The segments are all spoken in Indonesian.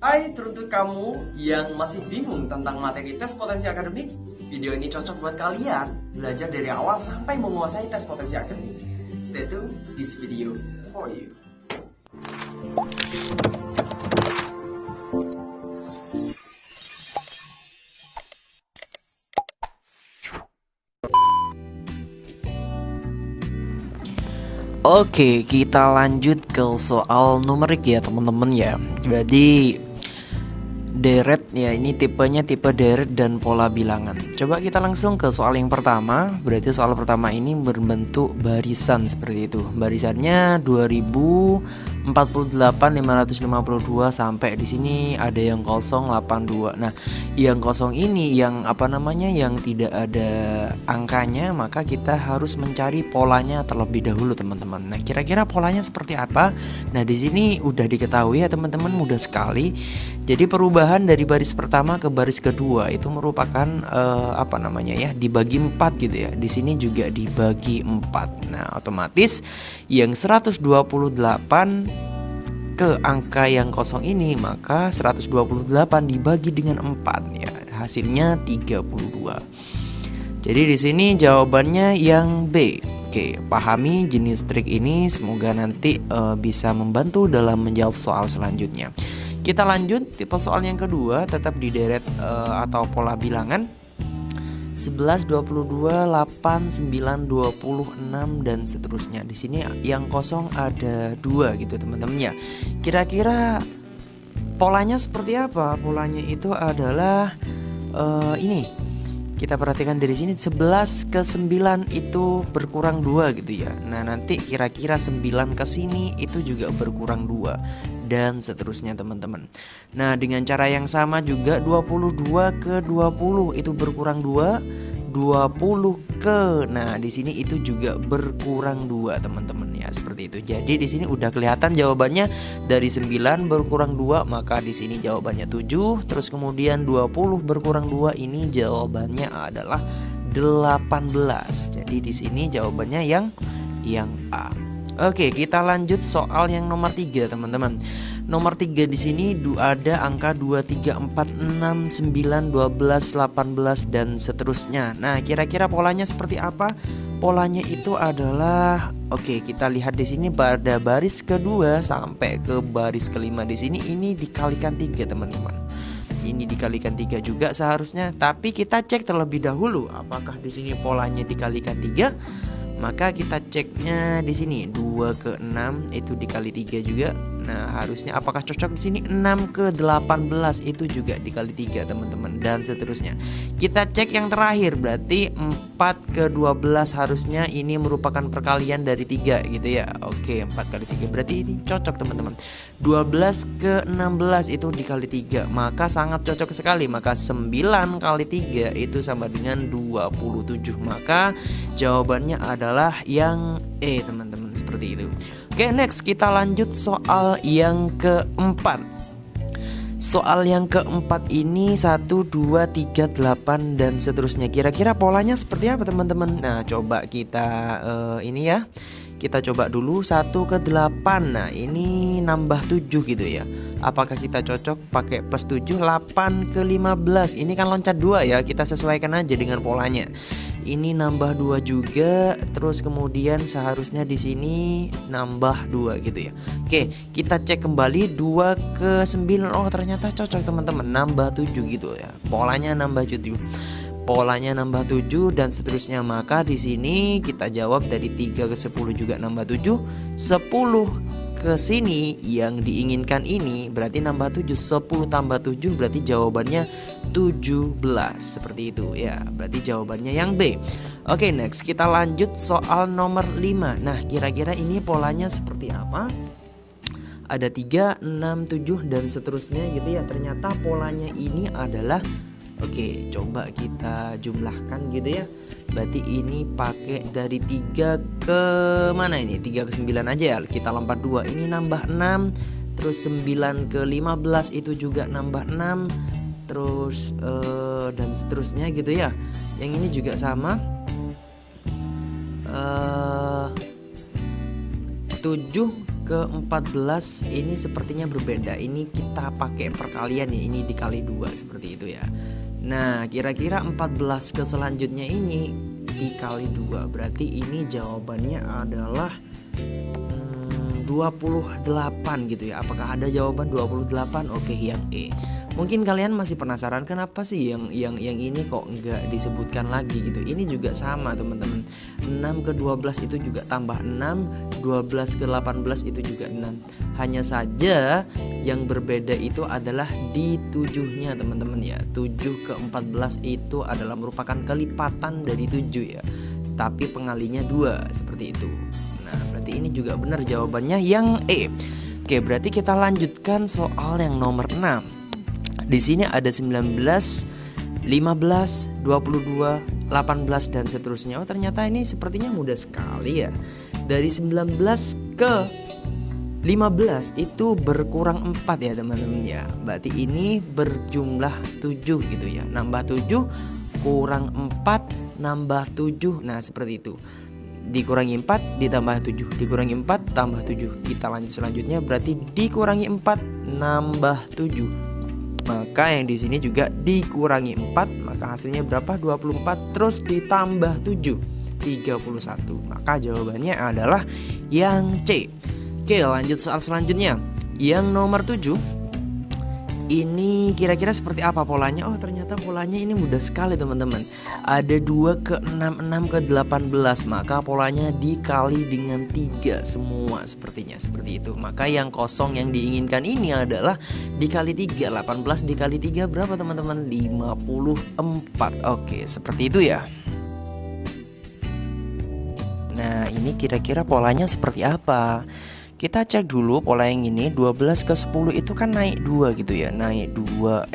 Hai, teruntuk kamu yang masih bingung tentang materi tes potensi akademik, video ini cocok buat kalian belajar dari awal sampai menguasai tes potensi akademik. Stay tune this video for you. Oke, kita lanjut ke soal numerik ya teman-teman ya. Berarti deret ya, ini tipenya tipe deret dan pola bilangan. Coba kita langsung ke soal yang pertama. Berarti soal pertama ini berbentuk barisan seperti itu. Barisannya 2048 552 sampai di sini ada yang kosong 82. Nah, yang kosong ini yang yang tidak ada angkanya, maka kita harus mencari polanya terlebih dahulu teman-teman. Nah, kira-kira polanya seperti apa? Nah, di sini udah diketahui ya teman-teman, mudah sekali. Jadi perubahan dari baris pertama ke baris kedua itu merupakan dibagi 4 gitu ya. Di sini juga dibagi 4. Nah, otomatis yang 128 ke angka yang kosong ini, maka 128 dibagi dengan 4 ya, hasilnya 32. Jadi di sini jawabannya yang B. Oke, pahami jenis trik ini, semoga nanti bisa membantu dalam menjawab soal selanjutnya. Kita lanjut tipe soal yang kedua, tetap di deret atau pola bilangan. 11, 22, 8, 9, 26 dan seterusnya. Di sini yang kosong ada 2 gitu teman-teman ya. Kira-kira polanya seperti apa? Polanya itu adalah ini. Kita perhatikan dari sini 11 ke 9 itu berkurang 2 gitu ya. Nah, nanti kira-kira 9 ke sini itu juga berkurang 2 dan seterusnya teman-teman. Nah, dengan cara yang sama juga 22 ke 20 itu berkurang 2, 20 ke. Nah, di sini itu juga berkurang 2 teman-teman ya, seperti itu. Jadi di sini udah kelihatan jawabannya, dari 9 berkurang 2 maka di sini jawabannya 7, terus kemudian 20 berkurang 2 ini jawabannya adalah 18. Jadi di sini jawabannya yang A. Oke, kita lanjut soal yang nomor 3 teman-teman. Nomor 3 di sini ada angka 2, 3, 4, 6, 9, 12, 18 dan seterusnya. Nah, kira-kira polanya seperti apa? Polanya itu adalah, oke, kita lihat di sini pada baris kedua sampai ke baris kelima di sini ini dikalikan 3 teman-teman. Ini dikalikan 3 juga seharusnya, tapi kita cek terlebih dahulu apakah di sini polanya dikalikan 3. Maka kita ceknya di sini 2 ke 6 itu dikali 3 juga. Nah, harusnya apakah cocok di sini 6 ke 18 itu juga dikali 3 teman-teman dan seterusnya. Kita cek yang terakhir, berarti 4 ke 12 harusnya ini merupakan perkalian dari 3 gitu ya. Oke, 4 kali 3 berarti ini cocok teman-teman. 12 ke 16 itu dikali 3, maka sangat cocok sekali. Maka 9 kali 3 itu sama dengan 27. Maka jawabannya adalah yang E teman-teman, seperti itu. Oke, next kita lanjut soal yang keempat. Soal yang keempat ini 1, 2, 3, 8 dan seterusnya. Kira-kira polanya seperti apa teman-teman? Nah, coba kita kita coba dulu 1 ke 8. Nah, ini nambah 7 gitu ya. Apakah kita cocok pakai plus 7? 8 ke 15. Ini kan loncat 2 ya. Kita sesuaikan aja dengan polanya. Ini nambah 2 juga. Terus kemudian seharusnya di sini nambah 2 gitu ya. Oke, kita cek kembali 2 ke 9. Oh, ternyata cocok teman-teman. Nambah 7 gitu ya. Polanya nambah 7. Polanya nambah 7 dan seterusnya. Maka di sini kita jawab dari 3 ke 10 juga nambah 7. 10 ke sini yang diinginkan ini berarti nambah 7. 10 tambah 7 berarti jawabannya 17. Seperti itu ya. Berarti jawabannya yang B. Oke, next kita lanjut soal nomor 5. Nah, kira-kira ini polanya seperti apa? Ada 3, 6, 7 dan seterusnya gitu ya. Ternyata polanya ini adalah, oke, coba kita jumlahkan gitu ya. Berarti ini pakai dari 3 ke mana ini? 3 ke 9 aja ya. Kita lompat 2. Ini nambah 6. Terus 9 ke 15 itu juga nambah 6. Terus dan seterusnya gitu ya. Yang ini juga sama. 7 ke 14 ini sepertinya berbeda. Ini kita pakai perkalian ya, ini dikali 2 seperti itu ya. Nah, kira-kira 14 ke selanjutnya ini dikali 2. Berarti ini jawabannya adalah 28 gitu ya. Apakah ada jawaban 28? Oke, yang E. Mungkin kalian masih penasaran kenapa sih yang ini kok nggak disebutkan lagi gitu. Ini juga sama teman-teman. 6 ke 12 itu juga tambah 6, 12 ke 18 itu juga 6. Hanya saja yang berbeda itu adalah di 7-nya teman-teman ya. 7 ke 14 itu adalah merupakan kelipatan dari 7 ya. Tapi pengalinya 2 seperti itu. Nah, berarti ini juga benar jawabannya yang E. Oke, berarti kita lanjutkan soal yang nomor 6. Di sini ada 19, 15, 22, 18 dan seterusnya. Oh, ternyata ini sepertinya mudah sekali ya. Dari 19 ke 15 itu berkurang 4 ya teman-teman ya. Berarti ini berjumlah 7 gitu ya. Nambah 7 kurang 4 nambah 7. Nah, seperti itu. Dikurangi 4 ditambah 7, dikurangi 4 tambah 7. Kita lanjut selanjutnya, berarti dikurangi 4 nambah 7. Maka yang di sini juga dikurangi 4, maka hasilnya berapa? 24 terus ditambah 7, 31. Maka jawabannya adalah yang C. Oke, lanjut soal selanjutnya. Yang nomor 7. Ini kira-kira seperti apa polanya? Oh, ternyata polanya ini mudah sekali teman-teman. Ada 2 ke 6, 6 ke 18. Maka polanya dikali dengan 3 semua sepertinya seperti itu. Maka yang kosong yang diinginkan ini adalah dikali 3. 18 dikali 3 berapa teman-teman? 54. Oke, seperti itu ya. Nah, ini kira-kira polanya seperti apa? Kita cek dulu pola yang ini. 12 ke 10 itu kan naik 2 gitu ya. Naik 2,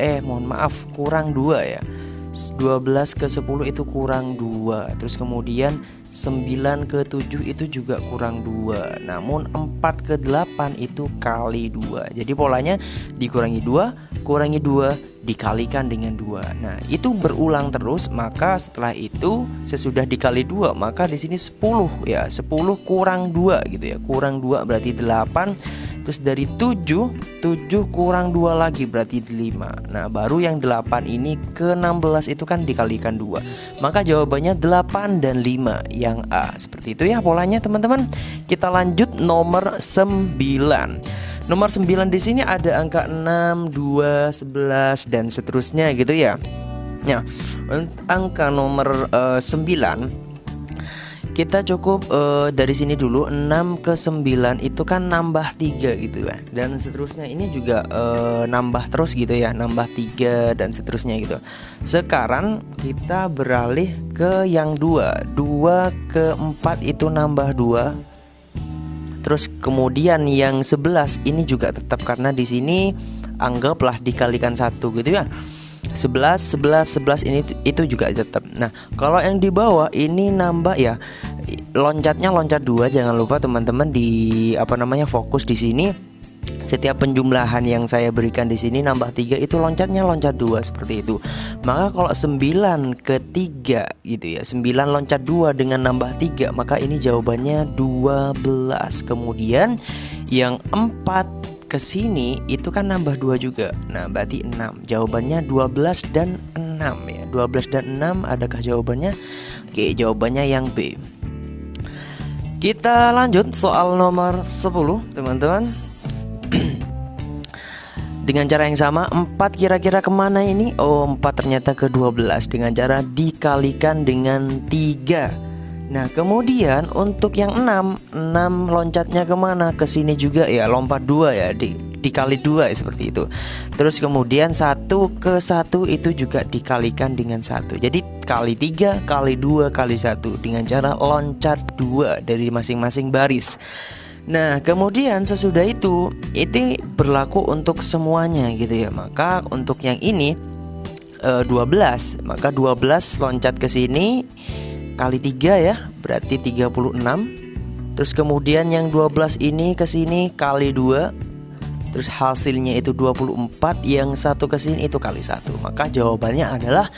kurang 2 ya. 12 ke 10 itu kurang 2. Terus kemudian 9 ke 7 itu juga kurang 2. Namun 4 ke 8 itu kali 2. Jadi polanya dikurangi 2, kurangi 2, dikalikan dengan 2. Nah, itu berulang terus. Maka setelah itu sesudah dikali 2, maka di sini 10 ya. 10 kurang 2 gitu ya. Kurang 2 berarti 8. Terus dari 7 kurang 2 lagi berarti 5. Nah, baru yang 8 ini ke 16 itu kan dikalikan 2. Maka jawabannya 8 dan 5 yang A. Seperti itu ya polanya teman-teman. Kita lanjut nomor 9. Nomor 9 di sini ada angka 6, 2, 11 dan seterusnya gitu ya. Nah, angka nomor 9 kita cukup dari sini dulu. 6 ke 9 itu kan nambah 3 gitu kan. Dan seterusnya ini juga nambah terus gitu ya. Nambah 3 dan seterusnya gitu. Sekarang kita beralih ke yang 2. 2 ke 4 itu nambah 2. Terus kemudian yang 11 ini juga tetap karena di sini anggaplah dikalikan 1 gitu ya. 11 ini itu juga tetap. Nah, kalau yang di bawah ini nambah ya. Loncatnya loncat 2. Jangan lupa teman-teman fokus di sini. Setiap penjumlahan yang saya berikan di sini nambah 3 itu loncatnya loncat 2 seperti itu. Maka kalau 9 ke 3 gitu ya. 9 loncat 2 dengan nambah 3, maka ini jawabannya 12. Kemudian yang 4 ke sini itu kan nambah 2 juga. Nah, berarti 6. Jawabannya 12 dan 6 ya. 12 dan 6 adakah jawabannya? Oke, jawabannya yang B. Kita lanjut soal nomor 10, teman-teman. Dengan cara yang sama, 4 kira-kira kemana ini? Oh, 4 ternyata ke 12 dengan cara dikalikan dengan 3. Nah, kemudian untuk yang 6 loncatnya kemana? Ke sini juga ya, lompat 2 ya, dikali 2 ya, seperti itu. Terus kemudian 1 ke 1 itu juga dikalikan dengan 1. Jadi kali 3, kali 2, kali 1 dengan cara loncat 2 dari masing-masing baris. Nah, kemudian sesudah itu berlaku untuk semuanya gitu ya. Maka untuk yang ini 12, maka 12 loncat ke sini kali 3 ya, berarti 36. Terus kemudian yang 12 ini ke sini kali 2. Terus hasilnya itu 24, yang 1 ke sini itu kali 1. Maka jawabannya adalah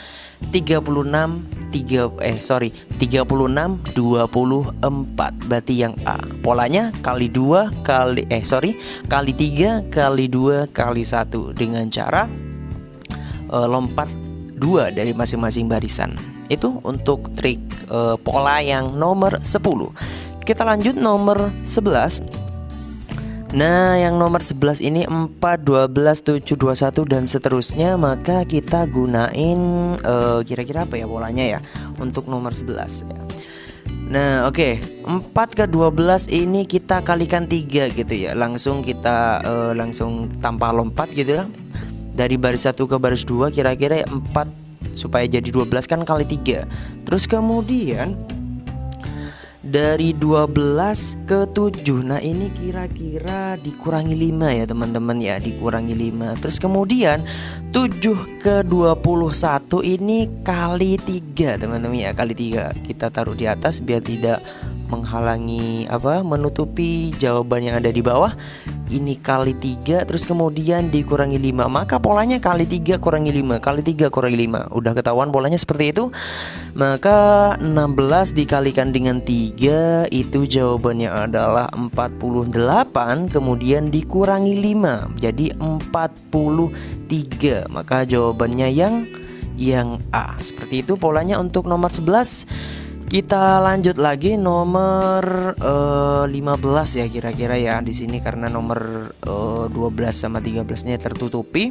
36 24. Berarti yang A. Polanya kali 3 kali 2 kali 1 dengan cara lompat 2 dari masing-masing barisan. Itu untuk trik pola yang nomor 10. Kita lanjut nomor 11. Nah, yang nomor 11 ini 4, 12, 7, 21 dan seterusnya. Maka kita gunain kira-kira apa ya polanya ya untuk nomor 11 ya. Nah, oke. 4 ke 12 ini kita kalikan 3 gitu ya. Langsung kita langsung tanpa lompat gitu ya. Dari baris 1 ke baris 2 kira-kira 4 supaya jadi 12 kan kali 3. Terus kemudian dari 12 ke 7. Nah, ini kira-kira dikurangi 5 ya teman-teman ya, dikurangi 5. Terus kemudian 7 ke 21 ini kali 3 teman-teman ya, kali 3. Kita taruh di atas biar tidak menghalangi menutupi jawaban yang ada di bawah. Ini kali 3 terus kemudian dikurangi 5. Maka polanya kali 3 kurangi 5, kali 3 kurangi 5. Udah ketahuan polanya seperti itu. Maka 16 dikalikan dengan 3 itu jawabannya adalah 48. Kemudian dikurangi 5 jadi 43. Maka jawabannya yang A. Seperti itu polanya untuk nomor 11. Kita lanjut lagi nomor 15 ya kira-kira ya di sini karena nomor 12 sama 13-nya tertutupi.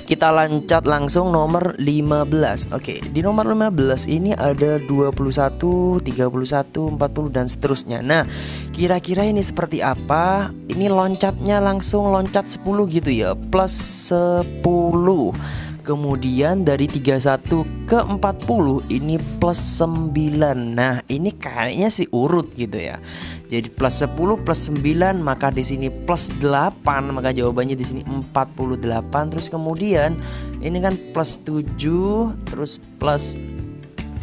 Kita loncat langsung nomor 15. Oke, di nomor 15 ini ada 21, 31, 40 dan seterusnya. Nah, kira-kira ini seperti apa? Ini loncatnya langsung loncat 10 gitu ya, plus 10. Kemudian dari 31 ke 40 ini plus 9. Nah, ini kayaknya sih urut gitu ya. Jadi plus 10 plus 9 maka di sini plus 8, maka jawabannya di sini 48. Terus kemudian ini kan plus 7 terus plus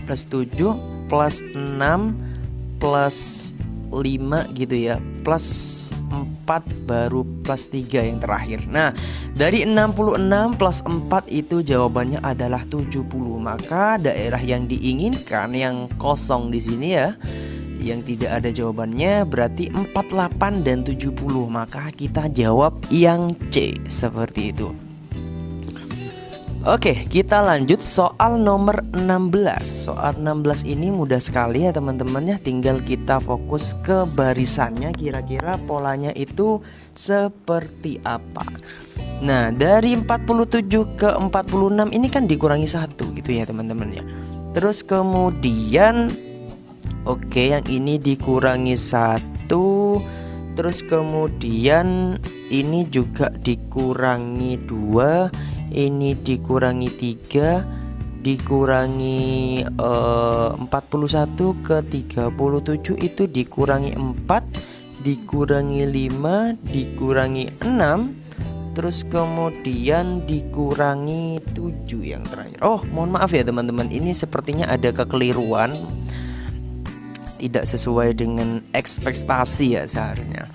7 plus 6 plus 5 gitu ya. Plus 4 baru plus 3 yang terakhir. Nah, dari 66 plus 4 itu jawabannya adalah 70. Maka daerah yang diinginkan yang kosong di sini ya, yang tidak ada jawabannya berarti 48 dan 70. Maka kita jawab yang C seperti itu. Oke, kita lanjut soal nomor 16. Soal 16 ini mudah sekali ya teman-teman ya. Tinggal kita fokus ke barisannya, kira-kira polanya itu seperti apa. Nah, dari 47 ke 46 ini kan dikurangi 1 gitu ya teman-teman ya. Terus kemudian yang ini dikurangi 1. Terus kemudian ini juga dikurangi 2. Ini dikurangi 3, dikurangi 41 ke 37 itu dikurangi 4, dikurangi 5, dikurangi 6, terus kemudian dikurangi 7 yang terakhir. Oh, mohon maaf ya teman-teman, ini sepertinya ada kekeliruan, tidak sesuai dengan ekspektasi ya seharusnya.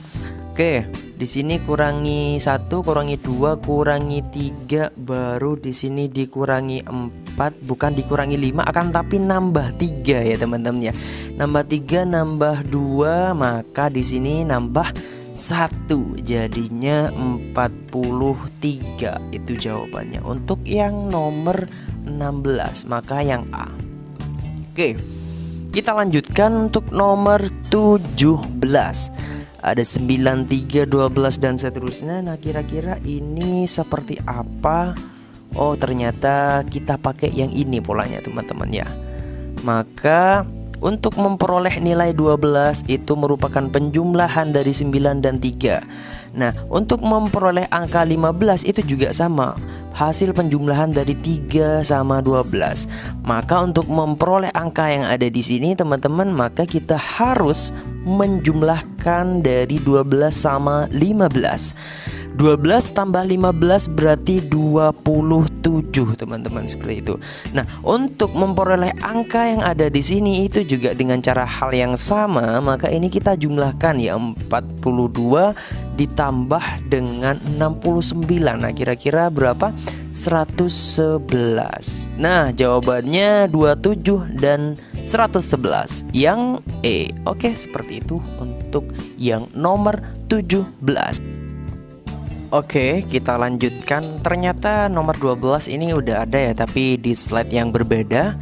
Oke, di sini kurangi 1, kurangi 2, kurangi 3, baru di sini dikurangi 4, bukan dikurangi 5 akan tapi nambah 3 ya teman-teman ya. Nambah 3 nambah 2, maka di sini nambah 1 jadinya 43. Itu jawabannya untuk yang nomor 16, maka yang A. Oke, kita lanjutkan untuk nomor 17. Ada 9, 3, 12 dan seterusnya. Nah, kira-kira ini seperti apa? Oh, ternyata kita pakai yang ini polanya teman-teman ya. Maka untuk memperoleh nilai 12 itu merupakan penjumlahan dari 9 dan 3. Nah, untuk memperoleh angka 15 itu juga sama, hasil penjumlahan dari 3 sama 12. Maka untuk memperoleh angka yang ada di sini teman-teman, maka kita harus menjumlahkan dari 12 sama 15. 12 tambah 15 berarti 27 teman-teman, seperti itu. Nah, untuk memperoleh angka yang ada di sini itu juga dengan cara hal yang sama, maka ini kita jumlahkan ya, 42 ditambah dengan 69. Nah, kira-kira berapa? 111. Nah, jawabannya 27 dan 111 yang E. Oke, seperti itu untuk yang nomor 17. Oke, kita lanjutkan. Ternyata nomor 12 ini udah ada ya, tapi di slide yang berbeda.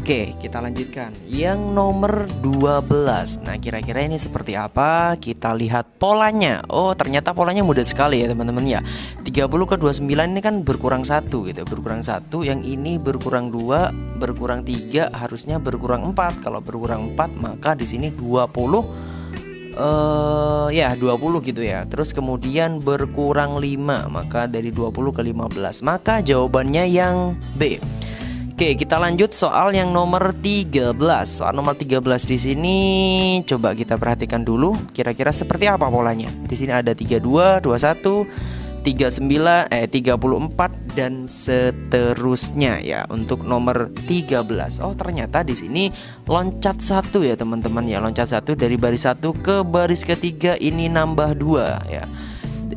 Oke, kita lanjutkan. Yang nomor 12. Nah, kira-kira ini seperti apa? Kita lihat polanya. Oh, ternyata polanya mudah sekali ya, teman-teman ya. 30 ke 29 ini kan berkurang 1 gitu. Berkurang 1, yang ini berkurang 2, berkurang 3, harusnya berkurang 4. Kalau berkurang 4, maka di sini 20 20 gitu ya. Terus kemudian berkurang 5, maka dari 20 ke 15. Maka jawabannya yang B. Oke, kita lanjut soal yang nomor 13. Soal nomor 13 di sini coba kita perhatikan dulu kira-kira seperti apa polanya. Di sini ada 32, 21, 39, 34 dan seterusnya ya untuk nomor 13. Oh, ternyata di sini loncat 1 ya, teman-teman ya. Loncat 1 dari baris 1 ke baris ketiga ini nambah 2 ya.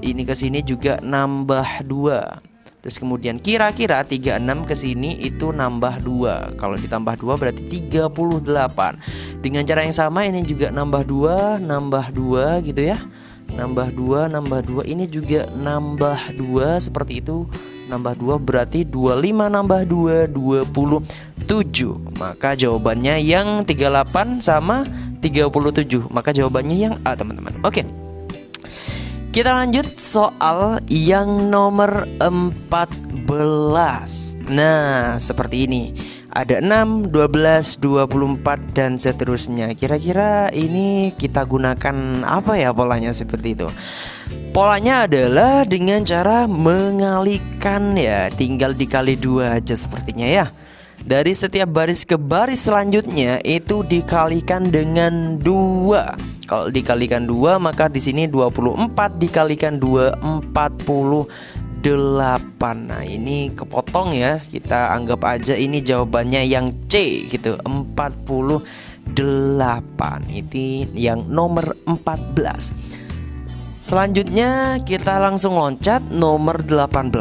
Ini ke sini juga nambah 2. Terus kemudian kira-kira 36 ke sini itu nambah 2. Kalau ditambah 2 berarti 38. Dengan cara yang sama ini juga nambah 2 gitu ya. Nambah 2 ini juga nambah 2 seperti itu. Nambah 2 berarti 25 nambah 2 27. Maka jawabannya yang 38 sama 37. Maka jawabannya yang A, teman-teman. Oke. Kita lanjut soal yang nomor 14. Nah, seperti ini. Ada 6, 12, 24 dan seterusnya. Kira-kira ini kita gunakan apa ya polanya seperti itu? Polanya adalah dengan cara mengalikan ya. Tinggal dikali 2 aja sepertinya ya. Dari setiap baris ke baris selanjutnya itu dikalikan dengan 2. Kalau dikalikan 2 maka di sini 24 dikalikan 2 48. Nah, ini kepotong ya. Kita anggap aja ini jawabannya yang C gitu. 48. Itu yang nomor 14. Selanjutnya kita langsung loncat nomor 18.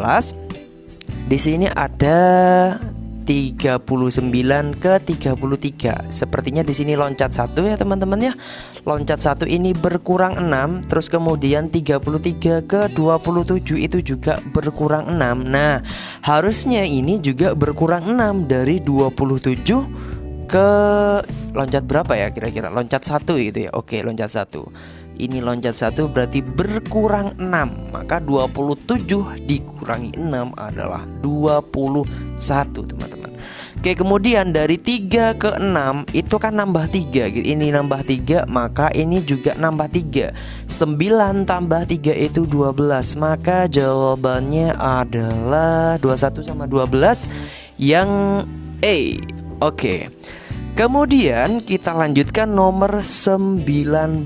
Di sini ada 39 ke 33. Sepertinya di sini loncat 1 ya, teman-teman ya. Loncat 1 ini berkurang 6. Terus kemudian 33 ke 27 itu juga berkurang 6. Nah, harusnya ini juga berkurang 6 dari 27 ke loncat berapa ya kira-kira? Loncat 1 gitu ya. Oke, loncat 1. Ini loncat 1 berarti berkurang 6. Maka 27 dikurangi 6 adalah 21, teman-teman. Oke, kemudian dari 3 ke 6 itu kan nambah 3 gitu. Ini nambah 3, maka ini juga nambah 3. 9 tambah 3 itu 12. Maka jawabannya adalah 21 sama 12 yang E. Oke. Kemudian kita lanjutkan nomor 19.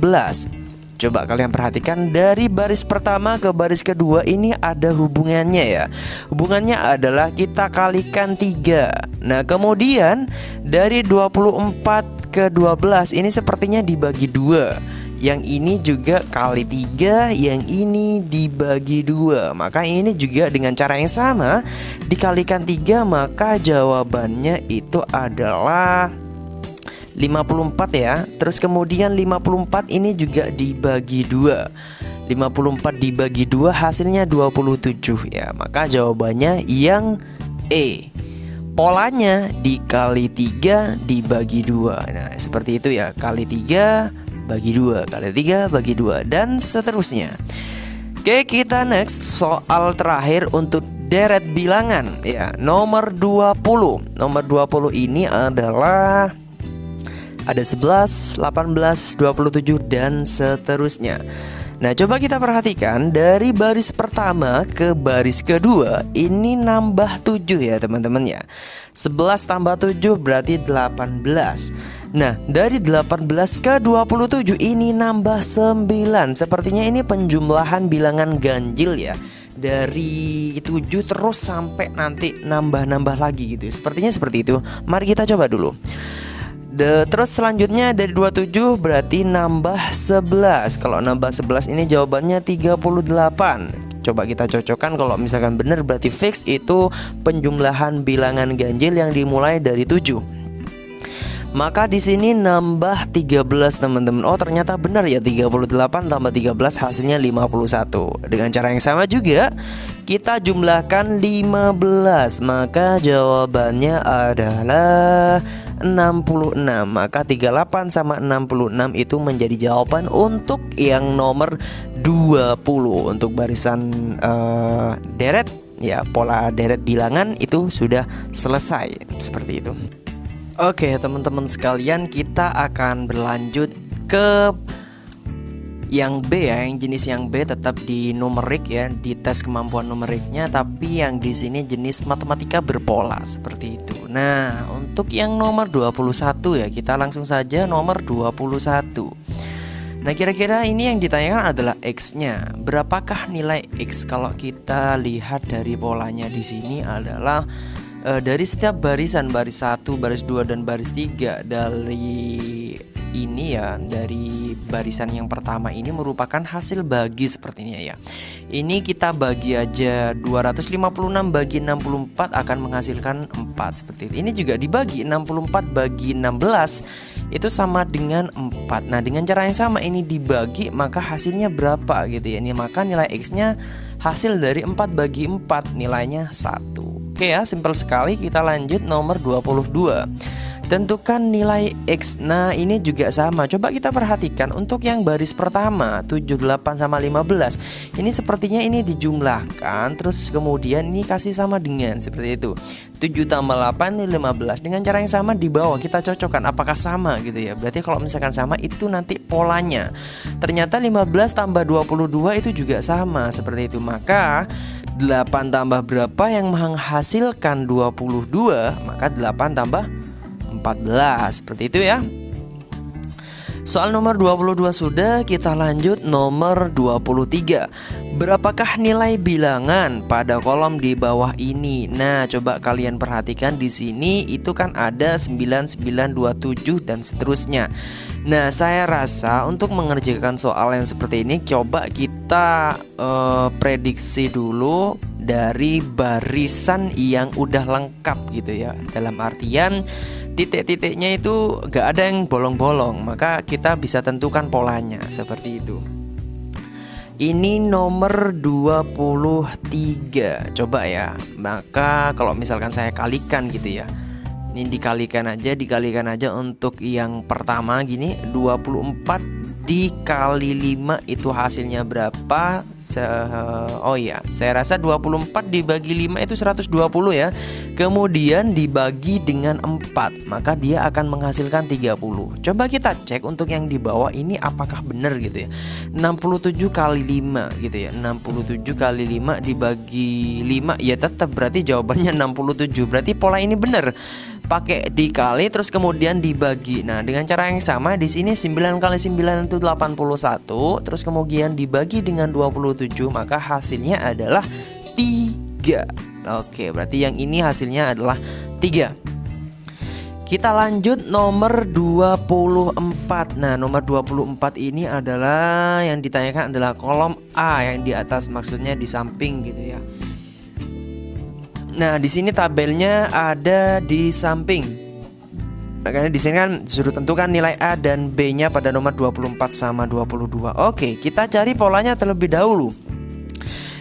Coba kalian perhatikan dari baris pertama ke baris kedua ini ada hubungannya ya. Hubungannya adalah kita kalikan 3. Nah, kemudian dari 24 ke 12 ini sepertinya dibagi 2. Yang ini juga kali 3, yang ini dibagi 2. Maka ini juga dengan cara yang sama dikalikan 3, maka jawabannya itu adalah 54 ya. Terus kemudian 54 ini juga dibagi 2. 54 dibagi 2 hasilnya 27 ya. Maka jawabannya yang E. Polanya dikali 3 dibagi 2. Nah, seperti itu ya. Kali 3 bagi 2, kali 3 bagi 2 dan seterusnya. Oke, kita next soal terakhir untuk deret bilangan ya. Nomor 20. Nomor 20 ini adalah ada 11, 18, 27 dan seterusnya. Nah, coba kita perhatikan dari baris pertama ke baris kedua ini nambah 7 ya, teman-teman ya. 11 tambah 7 berarti 18. Nah, dari 18 ke 27 ini nambah 9. Sepertinya ini penjumlahan bilangan ganjil ya. Dari 7 terus sampai nanti nambah-nambah lagi gitu. Sepertinya seperti itu. Mari kita coba dulu. Terus selanjutnya dari 27 berarti nambah 11. Kalau nambah 11 ini jawabannya 38. Coba kita cocokkan, kalau misalkan benar berarti fix itu penjumlahan bilangan ganjil yang dimulai dari 7. Maka di sini nambah 13 teman-teman. Oh ternyata benar ya, 38 tambah 13 hasilnya 51. Dengan cara yang sama juga kita jumlahkan 15. Maka jawabannya adalah 66. Maka 38 sama 66 itu menjadi jawaban untuk yang nomor 20. Untuk barisan deret ya, pola deret bilangan itu sudah selesai. Seperti itu. Oke teman-teman sekalian, kita akan berlanjut ke yang B ya, yang jenis yang B tetap di numerik ya, di tes kemampuan numeriknya, tapi yang di sini jenis matematika berpola seperti itu. Nah, untuk yang nomor 21 ya, kita langsung saja nomor 21. Nah, kira-kira ini yang ditanyakan adalah X-nya. Berapakah nilai X? Kalau kita lihat dari polanya di sini adalah dari setiap barisan, baris 1, baris 2, dan baris 3 dari ini ya, dari barisan yang pertama ini merupakan hasil bagi sepertinya ya. Ini kita bagi aja, 256 bagi 64 akan menghasilkan 4 seperti itu. Ini juga dibagi 64 bagi 16 itu sama dengan 4. Nah, dengan cara yang sama ini dibagi, maka hasilnya berapa gitu ya. Ini maka nilai X-nya hasil dari 4 bagi 4 nilainya 1. Oke ya, simpel sekali. Kita lanjut nomor 22. Tentukan nilai X. Nah, ini juga sama. Coba kita perhatikan untuk yang baris pertama 78 sama 15. Ini sepertinya ini dijumlahkan, terus kemudian ini kasih sama dengan seperti itu. 7 tambah 8 ini 15. Dengan cara yang sama di bawah kita cocokkan apakah sama gitu ya. Berarti kalau misalkan sama itu nanti polanya. Ternyata 15 tambah 22 itu juga sama seperti itu. Maka 8 tambah berapa yang menghasilkan 22, maka 8 tambah 14 seperti itu ya. Soal nomor 22 sudah, kita lanjut nomor 23. Berapakah nilai bilangan pada kolom di bawah ini? Nah, coba kalian perhatikan di sini itu kan ada 9927 dan seterusnya. Nah, saya rasa untuk mengerjakan soal yang seperti ini coba kita prediksi dulu dari barisan yang udah lengkap gitu ya. Dalam artian titik-titiknya itu gak ada yang bolong-bolong, maka kita bisa tentukan polanya seperti itu. Ini nomor 23. Coba ya. Maka kalau misalkan saya kalikan gitu ya. Ini dikalikan aja untuk yang pertama gini, 24 dikali 5 itu hasilnya berapa? Oh iya, saya rasa 24 dibagi 5 itu 120 ya. Kemudian dibagi dengan 4, maka dia akan menghasilkan 30. Coba kita cek untuk yang di bawah ini apakah benar gitu ya. 67 kali 5 gitu ya. 67 kali 5 dibagi 5 ya tetap berarti jawabannya 67. Berarti pola ini benar. Pakai dikali terus kemudian dibagi. Nah, dengan cara yang sama di sini 9 kali 9 itu 81, terus kemudian dibagi dengan 27, maka hasilnya adalah 3. Oke, berarti yang ini hasilnya adalah 3. Kita lanjut nomor 24. Nah, nomor 24 ini adalah yang ditanyakan adalah kolom A yang di atas, maksudnya di samping gitu ya. Nah, di sini tabelnya ada di samping. Makanya di sini kan suruh tentukan nilai A dan B-nya pada nomor 24 sama 22. Oke, kita cari polanya terlebih dahulu.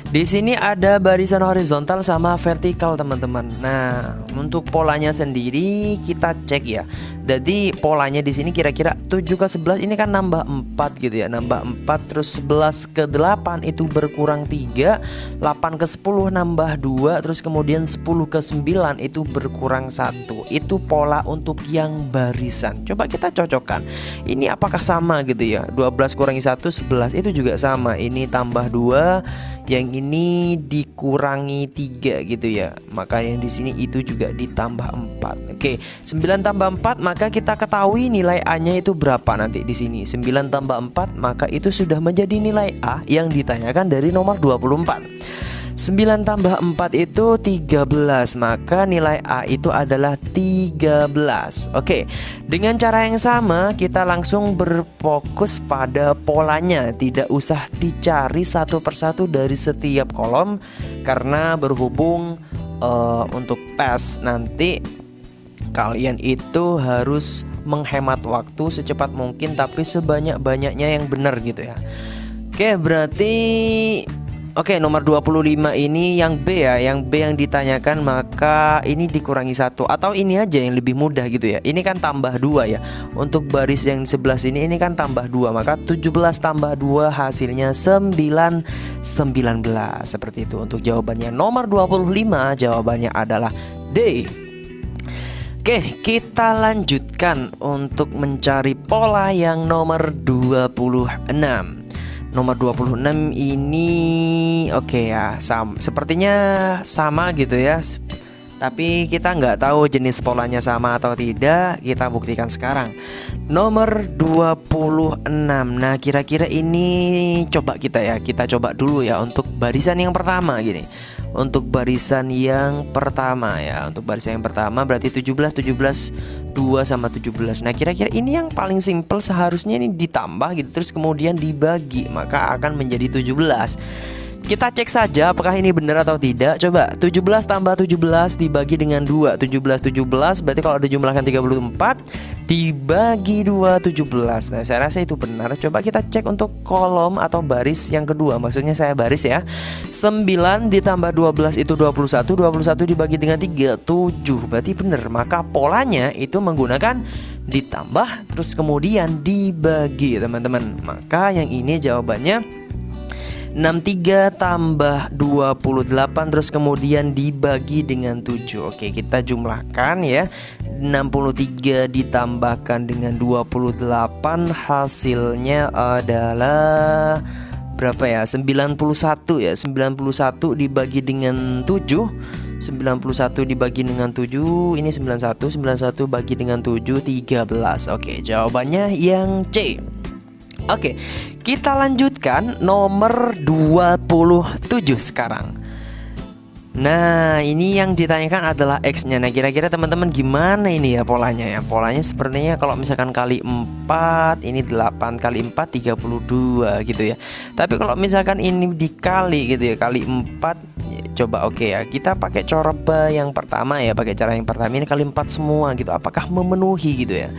Di sini ada barisan horizontal sama vertikal, teman-teman. Nah, untuk polanya sendiri kita cek ya. Jadi polanya di sini kira-kira 7 ke 11 ini kan nambah 4 gitu ya. Nambah 4 terus 11 ke 8 itu berkurang 3, 8 ke 10 nambah 2, terus kemudian 10 ke 9 itu berkurang 1. Itu pola untuk yang barisan. Coba kita cocokkan. Ini apakah sama gitu ya? 12 kurangi 1 11 itu juga sama. Ini tambah 2, yang ini dikurangi 3 gitu ya. Maka yang di sini itu juga ditambah 4. Oke, 9 tambah 4 maka kita ketahui nilai A-nya itu berapa nanti di sini. 9 tambah 4 maka itu sudah menjadi nilai A yang ditanyakan dari nomor 24. 9 tambah 4 itu 13, maka nilai A itu adalah 13. Oke, dengan cara yang sama kita langsung berfokus pada polanya. Tidak usah dicari satu persatu dari setiap kolom, karena berhubung untuk tes nanti kalian itu harus menghemat waktu secepat mungkin, tapi sebanyak-banyaknya yang benar gitu ya. Oke, berarti nomor 25 ini yang B ya, yang B yang ditanyakan, maka ini dikurangi 1, atau ini aja yang lebih mudah gitu ya. Ini kan tambah 2 ya. Untuk baris yang 11 ini kan tambah 2, maka 17 tambah 2 hasilnya 19. Seperti itu untuk jawabannya. Nomor 25 jawabannya adalah D. Oke, kita lanjutkan untuk mencari pola yang nomor 26. Nomor 26 ini sepertinya sama gitu ya. Tapi kita nggak tahu jenis polanya sama atau tidak. Kita buktikan sekarang. Nomor 26. Nah, kira-kira ini kita coba dulu ya untuk barisan yang pertama gini. Untuk barisan yang pertama ya, untuk barisan yang pertama berarti 17, 2 sama 17. Nah, kira-kira ini yang paling simple, seharusnya ini ditambah gitu terus kemudian dibagi, maka akan menjadi 17. Kita cek saja apakah ini benar atau tidak. Coba 17 tambah 17 dibagi dengan 2. 17 berarti kalau dijumlahkan 34 dibagi 2 17. Nah, saya rasa itu benar. Coba kita cek untuk kolom atau baris yang kedua. Maksudnya saya baris ya. 9 ditambah 12 itu 21. 21 dibagi dengan 3 7. Berarti benar. Maka polanya itu menggunakan ditambah terus kemudian dibagi, teman-teman. Maka yang ini jawabannya 63 tambah 28 terus kemudian dibagi dengan 7. Oke, kita jumlahkan ya. 63 ditambahkan dengan 28 hasilnya adalah berapa ya? 91 ya. 91 dibagi dengan 7. 91 dibagi dengan 7 ini 91 bagi dengan 7 13. Oke, jawabannya yang C. Oke, kita lanjutkan nomor 27 sekarang. Nah, ini yang ditanyakan adalah X-nya. Nah, kira-kira teman-teman gimana ini ya polanya ya? Polanya sepertinya kalau misalkan kali 4, ini 8 kali 4 32 gitu ya. Tapi kalau misalkan ini dikali gitu ya, kali 4 ya, coba ya. Kita pakai coba yang pertama ya, pakai cara yang pertama ini kali 4 semua gitu. Apakah memenuhi gitu ya?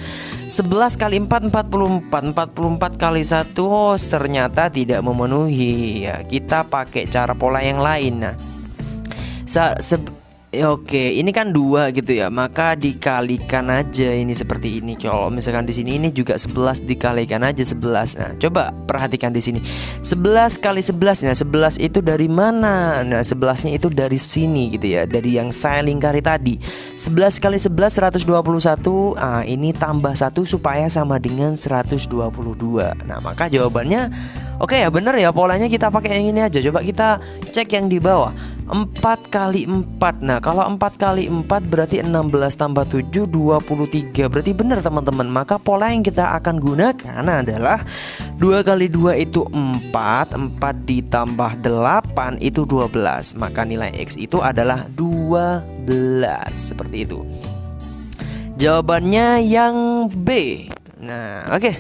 11 kali 4 44. 44 kali 1 ternyata tidak memenuhi ya. Kita pakai cara pola yang lain. Nah, ini kan 2 gitu ya, maka dikalikan aja ini seperti ini. Kalau misalkan di sini ini juga 11 dikalikan aja 11. Nah, coba perhatikan di sini. 11 kali 11. Nah, 11 itu dari mana? Nah, 11-nya itu dari sini gitu ya, dari yang saya lingkari tadi. 11 kali 11 121. Ini tambah 1 supaya sama dengan 122. Nah, maka jawabannya ya benar ya, polanya kita pakai yang ini aja. Coba kita cek yang di bawah. 4 kali 4. Nah, kalau 4 kali 4 berarti 16 tambah 7 23. Berarti benar teman-teman. Maka pola yang kita akan gunakan adalah 2 kali 2 itu 4. 4 ditambah 8 itu 12. Maka nilai X itu adalah 12. Seperti itu. Jawabannya yang B. Nah, oke.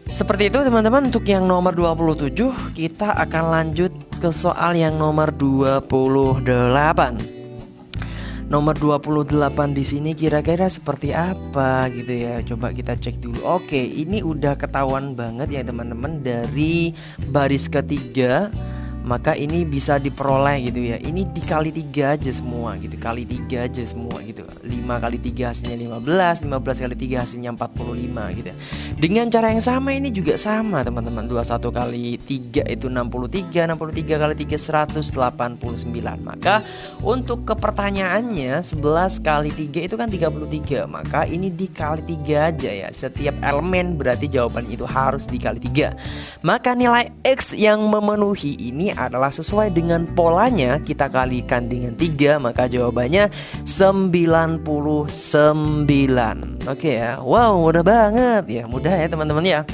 Seperti itu teman-teman untuk yang nomor 27. Kita akan lanjut ke soal yang nomor 28. Nomor 28 di sini kira-kira seperti apa gitu ya. Coba kita cek dulu. Oke, ini udah ketahuan banget ya teman-teman dari baris ketiga. Maka ini bisa diperoleh gitu ya. Ini dikali 3 aja semua gitu. Kali 3 aja semua gitu. 5 kali 3 hasilnya 15. 15 kali 3 hasilnya 45 gitu ya. Dengan cara yang sama ini juga sama teman-teman. 21 kali 3 itu 63. 63 kali 3 189. Maka untuk kepertanyaannya 11 kali 3 itu kan 33. Maka ini dikali 3 aja ya. Setiap elemen berarti jawaban itu harus dikali 3. Maka nilai X yang memenuhi ini adalah sesuai dengan polanya, kita kalikan dengan 3, maka jawabannya 99. Oke ya. Wow, mudah banget ya. Mudah ya teman-teman ya.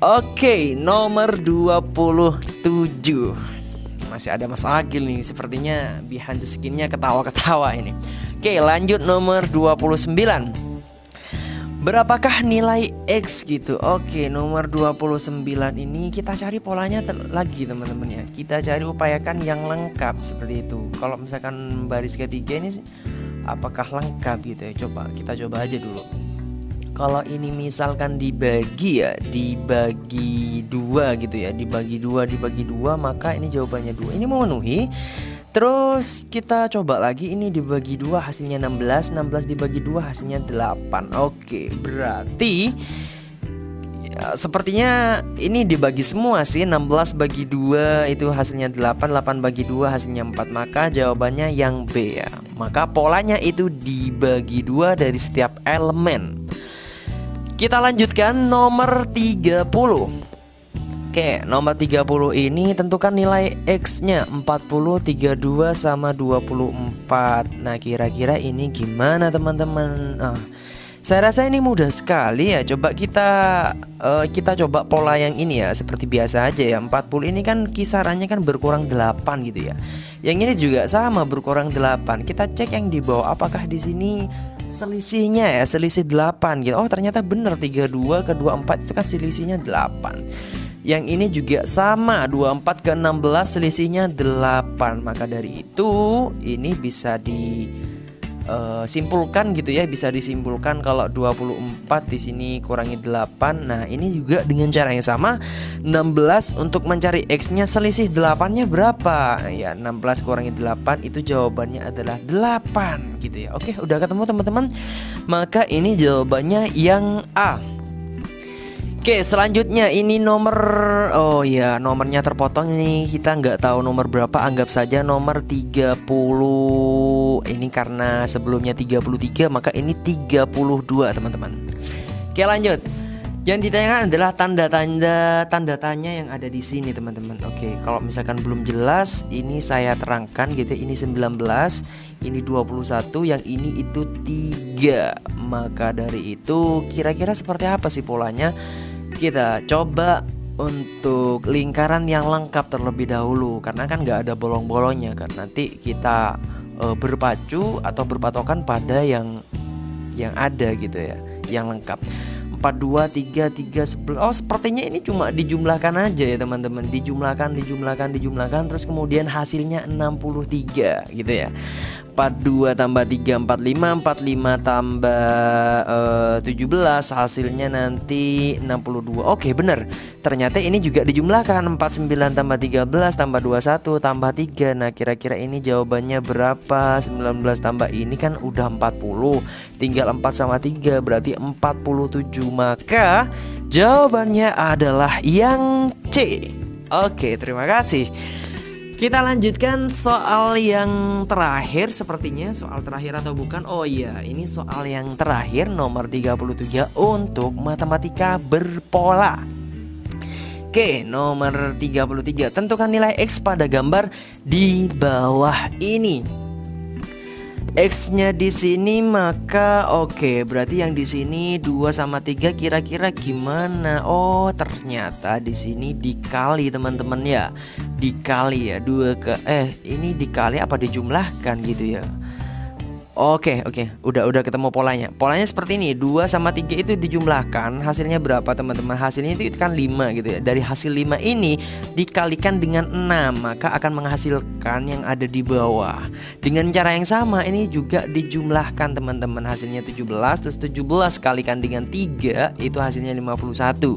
Oke, nomor 27. masih ada Mas Agil nih. Sepertinya behind the scene-nya ketawa-ketawa ini. Oke, lanjut nomor 29. Berapakah nilai X gitu? Oke, nomor 29 ini kita cari polanya lagi teman-teman ya. Kita cari upayakan yang lengkap seperti itu. Kalau misalkan baris ketiga ini apakah lengkap gitu ya? Kita coba aja dulu. Kalau ini misalkan dibagi dua gitu ya, dibagi dua, maka ini jawabannya 2. Ini memenuhi. Terus kita coba lagi, ini dibagi 2 hasilnya 16 dibagi 2 hasilnya 8. Oke, berarti ya, sepertinya ini dibagi semua sih. 16 bagi 2 itu hasilnya 8 bagi 2 hasilnya 4. Maka jawabannya yang B ya. Maka polanya itu dibagi 2 dari setiap elemen. Kita lanjutkan nomor 30. Oke, nomor 30 ini tentukan nilai X-nya 40, 32 sama 24. Nah, kira-kira ini gimana teman-teman? Saya rasa ini mudah sekali ya. Coba kita coba pola yang ini ya, seperti biasa aja ya. 40 ini kan kisarannya kan berkurang 8 gitu ya. Yang ini juga sama berkurang 8. Kita cek yang di bawah, apakah di sini selisihnya ya, selisih 8 gitu. Oh, ternyata benar 32 ke 24 itu kan selisihnya 8. Yang ini juga sama, 24 ke 16 selisihnya 8. Maka dari itu ini bisa disimpulkan gitu ya, bisa disimpulkan kalau 24 di sini kurangi 8. Nah, ini juga dengan cara yang sama, 16 untuk mencari X-nya selisih 8-nya berapa? Ya, 16 kurangi 8 itu jawabannya adalah 8 gitu ya. Oke, udah ketemu teman-teman. Maka ini jawabannya yang A. Oke, selanjutnya ini nomornya terpotong ini, kita nggak tahu nomor berapa, anggap saja nomor 30. Ini karena sebelumnya 33 maka ini 32 teman-teman. Oke, lanjut. Yang ditanyakan adalah tanda tanya yang ada di sini teman-teman. Oke, kalau misalkan belum jelas ini saya terangkan gitu. Ini 19, ini 21, yang ini itu 3. Maka dari itu kira-kira seperti apa sih polanya? Kita coba untuk lingkaran yang lengkap terlebih dahulu, karena kan nggak ada bolong-bolongnya kan. Nanti kita berpacu atau berpatokan pada yang ada gitu ya, yang lengkap. 4, 2, 3, 3, 11. Oh, sepertinya ini cuma dijumlahkan aja ya teman-teman. Dijumlahkan terus kemudian hasilnya 63 gitu ya. 42 tambah 3 45, 45 tambah 17 hasilnya nanti 62. Oke, benar. Ternyata ini juga dijumlahkan, 49 tambah 13 tambah 21 tambah 3. Nah, kira-kira ini jawabannya berapa? 19 tambah ini kan udah 40. Tinggal 4 sama 3 berarti 47. Maka jawabannya adalah yang C. Oke, terima kasih. Kita lanjutkan soal yang terakhir sepertinya. Soal terakhir atau bukan? Oh iya, ini soal yang terakhir nomor 33 untuk matematika berpola. Oke, nomor 33. Tentukan nilai X pada gambar di bawah ini. X-nya di sini maka oke, berarti yang di sini 2 sama 3 kira-kira gimana? Oh, ternyata di sini dikali teman-teman ya. Dikali ya, 2 ke ini dikali apa dijumlahkan gitu ya. Oke, udah ketemu polanya. Polanya seperti ini, 2 sama 3 itu dijumlahkan, hasilnya berapa teman-teman? Hasilnya itu kan 5 gitu ya. Dari hasil 5 ini dikalikan dengan 6, maka akan menghasilkan yang ada di bawah. Dengan cara yang sama ini juga dijumlahkan teman-teman, hasilnya 17. Terus 17 kalikan dengan 3 itu hasilnya 51.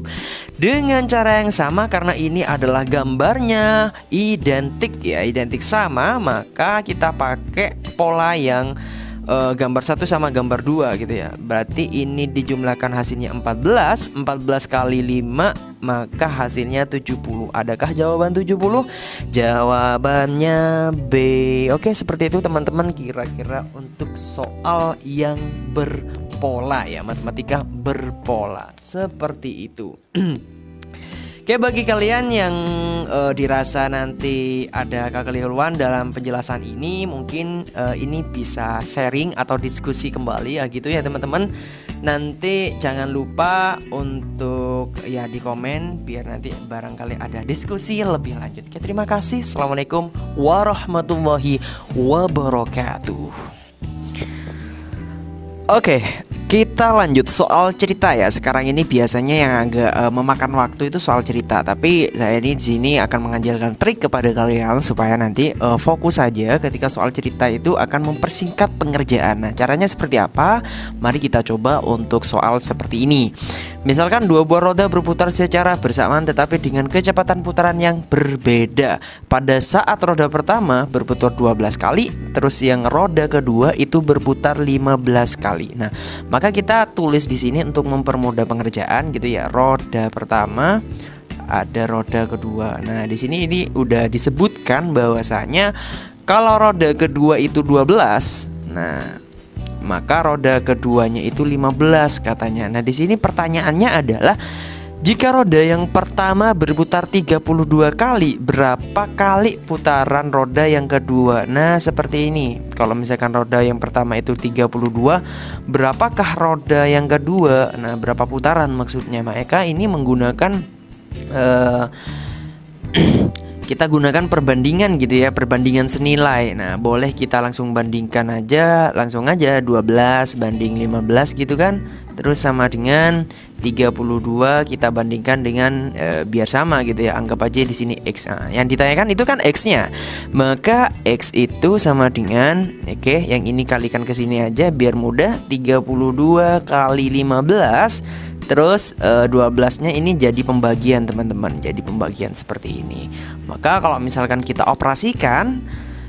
Dengan cara yang sama, karena ini adalah gambarnya identik ya, identik sama, maka kita pakai pola yang gambar 1 sama gambar 2 gitu ya. Berarti ini dijumlahkan hasilnya 14. 14 kali 5 maka hasilnya 70. Adakah jawaban 70? Jawabannya B. Oke, seperti itu teman-teman kira-kira untuk soal yang berpola ya, matematika berpola. Seperti itu. Oke, bagi kalian yang dirasa nanti ada kekeliruan dalam penjelasan ini, mungkin ini bisa sharing atau diskusi kembali ya gitu ya teman-teman. Nanti jangan lupa untuk untuk ya di komen biar nanti barangkali ada diskusi lebih lanjut. Oke, terima kasih. Assalamualaikum warahmatullahi wabarakatuh. Oke, kita lanjut soal cerita ya. Sekarang ini biasanya yang agak memakan waktu itu soal cerita, tapi saya ini di sini akan mengajarkan trik kepada kalian supaya nanti fokus saja ketika soal cerita itu akan mempersingkat pengerjaan. Nah, caranya seperti apa? Mari kita coba untuk soal seperti ini. Misalkan dua buah roda berputar secara bersamaan tetapi dengan kecepatan putaran yang berbeda. Pada saat roda pertama berputar 12 kali, terus yang roda kedua itu berputar 15 kali. Nah, maka kita tulis di sini untuk mempermudah pengerjaan gitu ya. Roda pertama, ada roda kedua. Nah, di sini ini udah disebutkan bahwasanya kalau roda kedua itu 12, nah maka roda keduanya itu 15 katanya. Nah, di sini pertanyaannya adalah jika roda yang pertama berputar 32 kali, berapa kali putaran roda yang kedua? Nah, seperti ini. Kalau misalkan roda yang pertama itu 32, berapakah roda yang kedua? Nah, berapa putaran maksudnya? Maka ini menggunakan kita gunakan perbandingan gitu ya, perbandingan senilai. Nah, boleh kita langsung bandingkan aja, langsung aja 12 banding 15 gitu kan. Terus sama dengan 32 kita bandingkan dengan biar sama gitu ya. Anggap aja di sini X. Nah, yang ditanyakan itu kan X-nya. Maka X itu sama dengan yang ini kalikan ke sini aja biar mudah. 32 kali 15. Terus 12-nya ini jadi pembagian teman-teman. Jadi pembagian seperti ini. Maka kalau misalkan kita operasikan,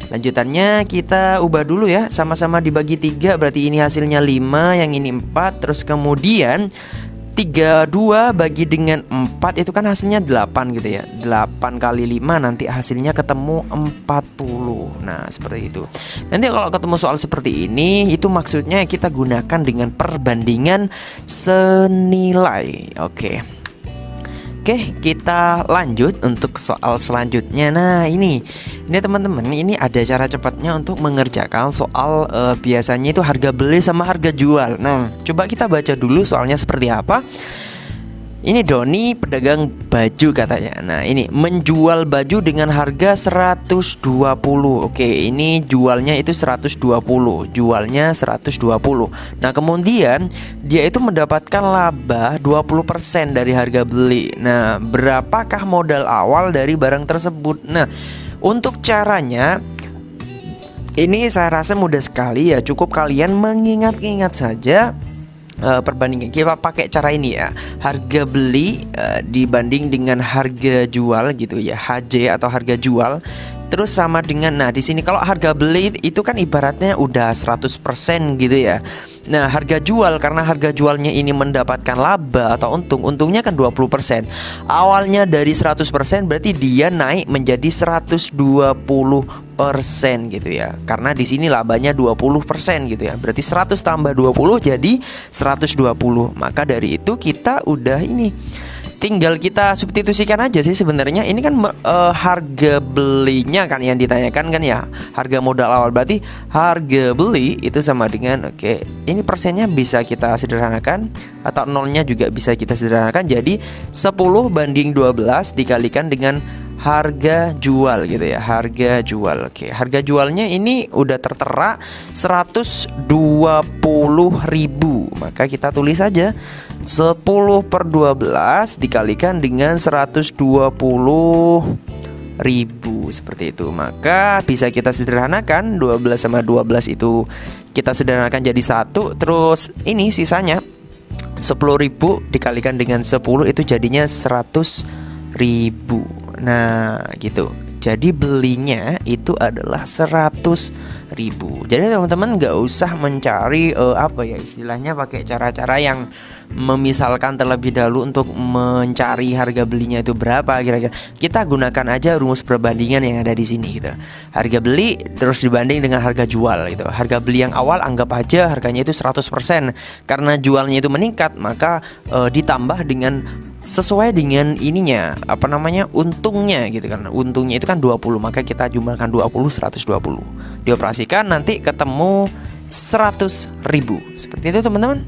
lanjutannya kita ubah dulu ya. Sama-sama dibagi 3, berarti ini hasilnya 5, yang ini 4. Terus kemudian 32 bagi dengan 4 itu kan hasilnya 8 gitu ya. 8 kali 5 nanti hasilnya ketemu 40. Nah, seperti itu. Nanti kalau ketemu soal seperti ini, itu maksudnya kita gunakan dengan perbandingan senilai. Oke, kita lanjut untuk soal selanjutnya. Nah, ini teman-teman, ini ada cara cepatnya untuk mengerjakan soal biasanya itu harga beli sama harga jual. Nah, coba kita baca dulu soalnya seperti apa. Ini Doni pedagang baju katanya. Nah, ini menjual baju dengan harga 120. Oke, ini jualnya itu 120. Jualnya 120. Nah, kemudian dia itu mendapatkan laba 20% dari harga beli. Nah, berapakah modal awal dari barang tersebut? Nah, untuk caranya ini saya rasa mudah sekali ya. Cukup kalian mengingat-ingat saja perbandingan. Kita pakai cara ini ya, harga beli dibanding dengan harga jual gitu ya, HJ atau harga jual. Terus sama dengan, nah di sini kalau harga beli itu kan ibaratnya udah 100% gitu ya. Nah, harga jual, karena harga jualnya ini mendapatkan laba atau untung, untungnya kan 20%. Awalnya dari 100% berarti dia naik menjadi 120% gitu ya. Karena di sini labanya 20% gitu ya. Berarti 100 tambah 20 jadi 120. Maka dari itu kita udah ini, tinggal kita substitusikan aja sih sebenarnya. Ini kan harga belinya kan yang ditanyakan kan ya, harga modal awal. Berarti harga beli itu sama dengan ini persennya bisa kita sederhanakan, atau nolnya juga bisa kita sederhanakan. Jadi 10 banding 12 dikalikan dengan harga jual gitu ya, harga jual. Harga jualnya ini udah tertera 120.000. Maka kita tulis saja 10 per 12 dikalikan dengan 120.000 seperti itu. Maka bisa kita sederhanakan, 12 sama 12 itu kita sederhanakan jadi 1. Terus ini sisanya 10.000 dikalikan dengan 10 itu jadinya 100.000. Nah gitu. Jadi belinya itu adalah 100.000. Jadi teman-teman gak usah mencari istilahnya pakai cara-cara yang memisalkan terlebih dahulu untuk mencari harga belinya itu berapa kira-kira. Kita gunakan aja rumus perbandingan yang ada di sini gitu. Harga beli terus dibanding dengan harga jual gitu. Harga beli yang awal anggap aja harganya itu 100%. Karena jualnya itu meningkat, maka ditambah dengan sesuai dengan ininya, untungnya gitu kan. Untungnya itu kan 20, maka kita jumlahkan 20, 120. Dioperasikan nanti ketemu 100.000. Seperti itu teman-teman.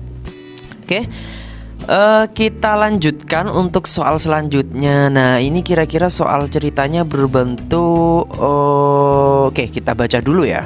Kita lanjutkan untuk soal selanjutnya. Nah, ini kira-kira soal ceritanya berbentuk oke, kita baca dulu ya.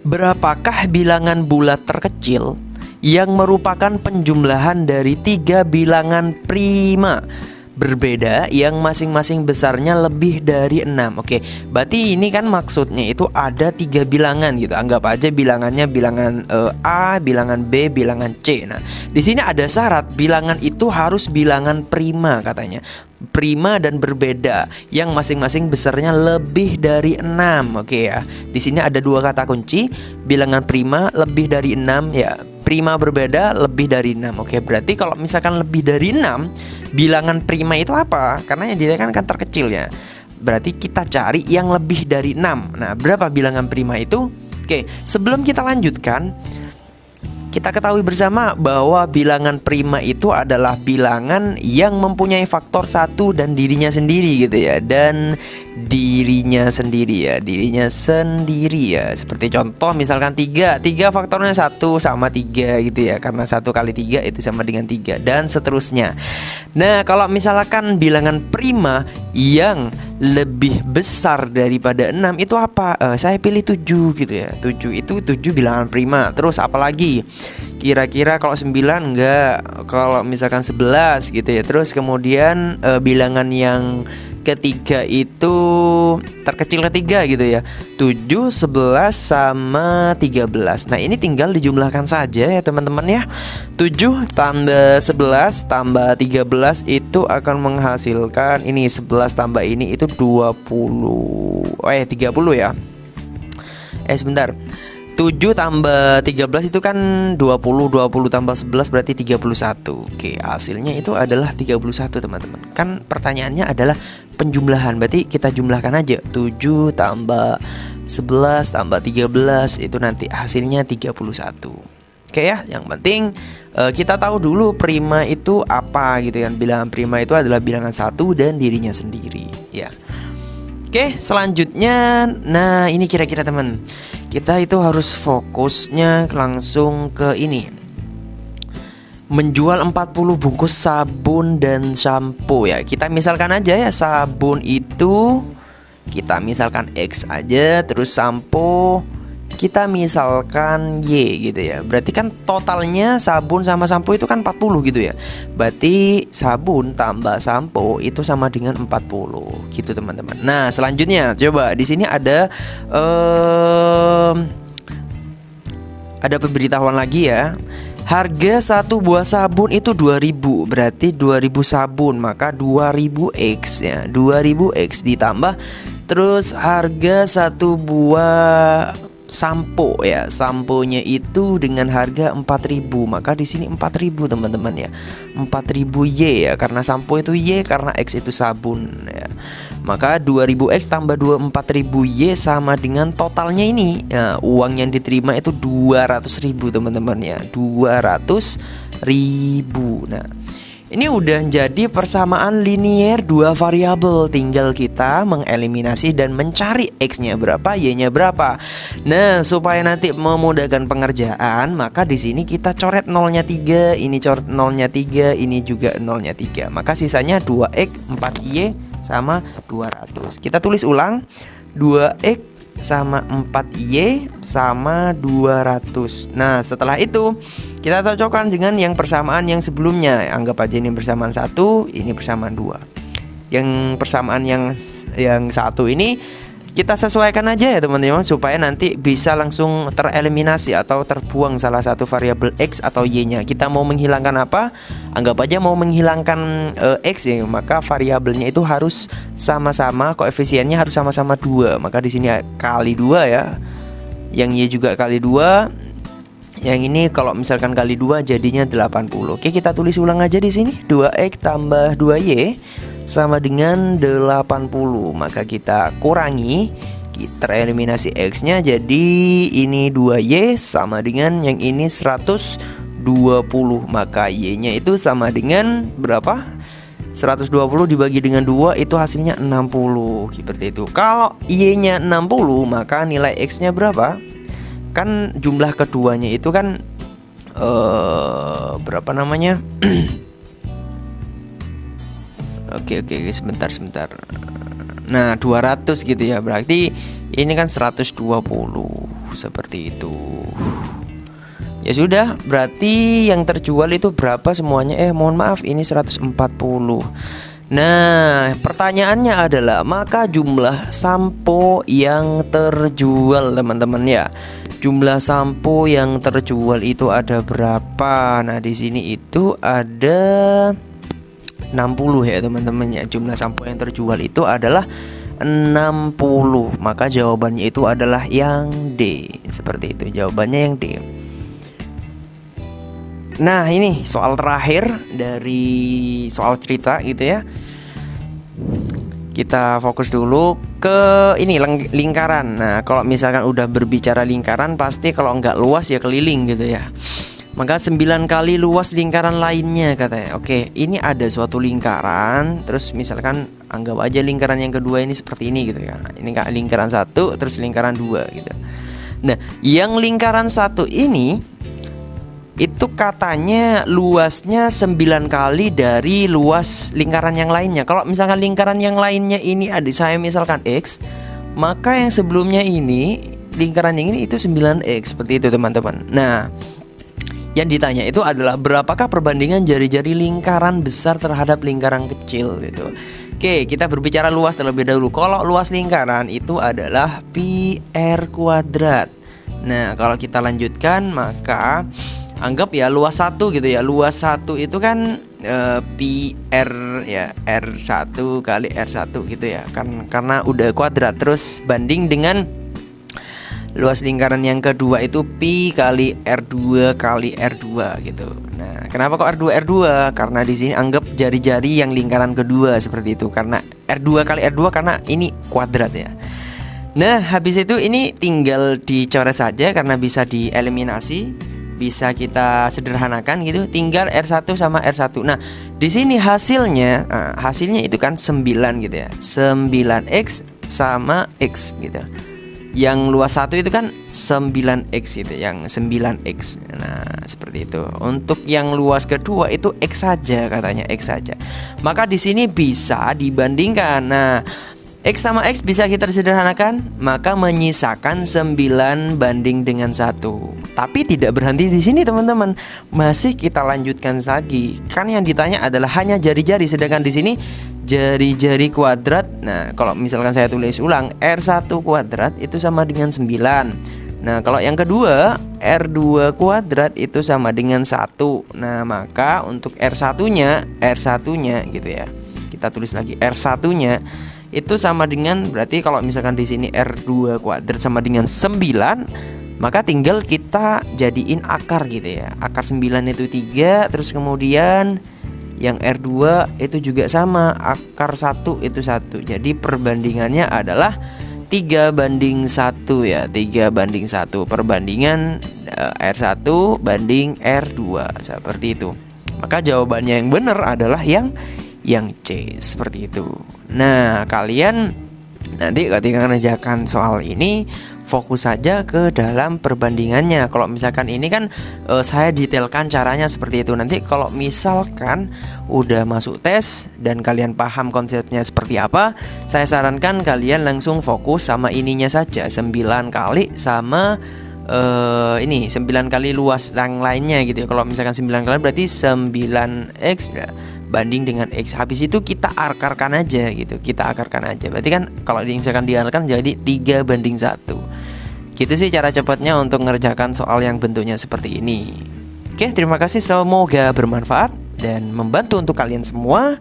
Berapakah bilangan bulat terkecil yang merupakan penjumlahan dari 3 bilangan prima berbeda yang masing-masing besarnya lebih dari 6. Oke, berarti ini kan maksudnya itu ada 3 bilangan gitu. Anggap aja bilangannya bilangan A, bilangan B, bilangan C. Nah, di sini ada syarat bilangan itu harus bilangan prima katanya. Prima dan berbeda yang masing-masing besarnya lebih dari 6. Oke ya. Di sini ada 2 kata kunci, bilangan prima lebih dari 6 ya. Prima berbeda lebih dari 6. Oke, berarti kalau misalkan lebih dari 6, bilangan prima itu apa? Karena yang ditekan kan terkecil ya. Berarti kita cari yang lebih dari 6. Nah, berapa bilangan prima itu? Oke, sebelum kita lanjutkan, kita ketahui bersama bahwa bilangan prima itu adalah bilangan yang mempunyai faktor 1 dan dirinya sendiri gitu ya. Dan dirinya sendiri ya. Seperti contoh misalkan 3 faktornya 1 sama 3 gitu ya. Karena 1 kali 3 itu sama dengan 3 dan seterusnya. Nah, kalau misalkan bilangan prima yang lebih besar daripada 6 itu apa? Saya pilih 7 gitu ya. 7 bilangan prima. Terus apa lagi? Kira-kira kalau 9 enggak, kalau misalkan 11 gitu ya. Terus kemudian bilangan yang ketiga itu terkecil ketiga gitu ya. 7, 11 sama 13. Nah, ini tinggal dijumlahkan saja ya teman-teman ya. 7 tambah 11 tambah 13 itu akan menghasilkan ini 11 tambah ini itu 30 ya. Sebentar. 7 tambah 13 itu kan 20 tambah 11 berarti 31. Oke, hasilnya itu adalah 31 teman-teman. Kan pertanyaannya adalah penjumlahan, berarti kita jumlahkan aja. 7 tambah 11 tambah 13 itu nanti hasilnya 31. Oke ya, yang penting kita tahu dulu prima itu apa gitu kan. Bilangan prima itu adalah bilangan 1 dan dirinya sendiri ya. Oke, selanjutnya, nah ini kira-kira teman, kita itu harus fokusnya langsung ke ini. Menjual 40 bungkus sabun dan sampo ya. Kita misalkan aja ya, sabun itu kita misalkan X aja, terus sampo kita misalkan Y gitu ya. Berarti kan totalnya sabun sama sampo itu kan 40 gitu ya. Berarti sabun tambah sampo itu sama dengan 40 gitu teman-teman. Nah, selanjutnya coba di sini ada pemberitahuan lagi ya. Harga satu buah sabun itu 2000, berarti 2000 sabun, maka 2000X ya. 2000X ditambah terus harga satu buah sampo ya. Samponya itu dengan harga 4000, maka di sini 4000 teman-teman ya. 4000 Y ya, karena sampo itu Y, karena X itu sabun ya. Maka 2000X tambah 4000 Y sama dengan totalnya ini. Nah, uang yang diterima itu 200.000 teman-teman ya. 200.000. Nah, ini udah jadi persamaan linier dua variabel. Tinggal kita mengeliminasi dan mencari X-nya berapa, Y-nya berapa. Nah, supaya nanti memudahkan pengerjaan, maka di sini kita coret nolnya 3, ini coret nolnya 3, ini juga nolnya 3. Maka sisanya 2X 4Y sama 200. Kita tulis ulang, 2X sama 4Y sama 200. Nah, setelah itu kita cocokkan dengan yang persamaan yang sebelumnya. Anggap aja ini persamaan 1, ini persamaan 2. Yang persamaan yang 1 ini kita sesuaikan aja ya teman-teman, supaya nanti bisa langsung tereliminasi atau terbuang salah satu variabel X atau Y-nya. Kita mau menghilangkan apa? Anggap aja mau menghilangkan X ya, maka variabelnya itu harus sama-sama, koefisiennya harus sama-sama 2. Maka di sini kali 2 ya. Yang Y juga kali 2. Yang ini kalau misalkan kali 2 jadinya 80. Oke, kita tulis ulang aja di sini. 2X tambah 2Y sama dengan 80. Maka kita kurangi, kita eliminasi X-nya, jadi ini 2Y sama dengan yang ini 120. Maka Y-nya itu sama dengan berapa? 120 dibagi dengan 2 itu hasilnya 60. Seperti itu. Kalau Y-nya 60, maka nilai X-nya berapa? Kan jumlah keduanya itu kan berapa namanya? Oke, sebentar. Nah, 200 gitu ya. Berarti ini kan 120 seperti itu. Ya sudah, berarti yang terjual itu berapa semuanya? Mohon maaf, ini 140. Nah, pertanyaannya adalah maka jumlah sampo yang terjual, teman-teman ya. Jumlah sampo yang terjual itu ada berapa? Nah, di sini itu ada 60 ya, teman-teman ya. Jumlah sampo yang terjual itu adalah 60. Maka jawabannya itu adalah yang D. Seperti itu, jawabannya yang D. Nah, ini soal terakhir dari soal cerita gitu ya. Kita fokus dulu ke ini lingkaran. Nah, kalau misalkan udah berbicara lingkaran, pasti kalau nggak luas ya keliling gitu ya. Maka 9 kali luas lingkaran lainnya katanya. Oke, ini ada suatu lingkaran. Terus misalkan anggap aja lingkaran yang kedua ini seperti ini gitu ya. Ini lingkaran 1, terus lingkaran 2 gitu. Nah, yang lingkaran 1 ini itu katanya luasnya 9 kali dari luas lingkaran yang lainnya. Kalau misalkan lingkaran yang lainnya ini ada saya misalkan X, maka yang sebelumnya ini lingkaran yang ini itu 9X. Seperti itu, teman-teman. Nah, yang ditanya itu adalah berapakah perbandingan jari-jari lingkaran besar terhadap lingkaran kecil gitu. Oke, kita berbicara luas terlebih dahulu. Kalau luas lingkaran itu adalah pi r kuadrat. Nah, kalau kita lanjutkan maka anggap ya luas 1 gitu ya. Luas 1 itu kan pi r ya, R1 kali R1 gitu ya. Kan karena udah kuadrat. Terus banding dengan luas lingkaran yang kedua itu pi kali R2 kali R2 gitu. Nah, kenapa kok R2? Karena di sini anggap jari-jari yang lingkaran kedua seperti itu. Karena R2 kali R2 karena ini kuadrat ya. Nah, habis itu ini tinggal dicoret saja karena bisa dieliminasi, bisa kita sederhanakan gitu. Tinggal R1 sama R1. Nah, di sini hasilnya itu kan 9 gitu ya. 9X sama X gitu. Yang luas 1 itu kan 9X gitu, yang 9X. Nah, seperti itu. Untuk yang luas kedua itu X saja katanya, X saja. Maka di sini bisa dibandingkan. Nah, X sama X bisa kita sederhanakan, maka menyisakan 9 banding dengan 1. Tapi tidak berhenti di sini, teman-teman. Masih kita lanjutkan lagi. Kan yang ditanya adalah hanya jari-jari, sedangkan di sini jari-jari kuadrat. Nah, kalau misalkan saya tulis ulang, R1 kuadrat itu sama dengan 9. Nah, kalau yang kedua, R2 kuadrat itu sama dengan 1. Nah, maka untuk R1-nya gitu ya. Kita tulis lagi R1-nya itu sama dengan, berarti kalau misalkan di sini R2 kuadrat sama dengan 9, maka tinggal kita jadiin akar gitu ya. Akar 9 itu 3, terus kemudian yang R2 itu juga sama, akar 1 itu 1. Jadi perbandingannya adalah 3 banding 1 ya, 3 banding 1. Perbandingan R1 banding R2 seperti itu. Maka jawabannya yang benar adalah yang C, seperti itu. Nah, kalian nanti ketika mengerjakan soal ini fokus saja ke dalam perbandingannya. Kalau misalkan ini kan saya detailkan caranya seperti itu. Nanti kalau misalkan udah masuk tes dan kalian paham konsepnya seperti apa, saya sarankan kalian langsung fokus sama ininya saja, 9 kali sama ini 9 kali luas yang lainnya gitu ya. Kalau misalkan 9 kali berarti 9X ya, banding dengan X. Habis itu kita akarkan aja gitu. Kita akarkan aja. Berarti kan kalau misalkan diakarkan jadi 3 banding 1. Gitu sih cara cepatnya untuk mengerjakan soal yang bentuknya seperti ini. Oke, terima kasih. Semoga bermanfaat dan membantu untuk kalian semua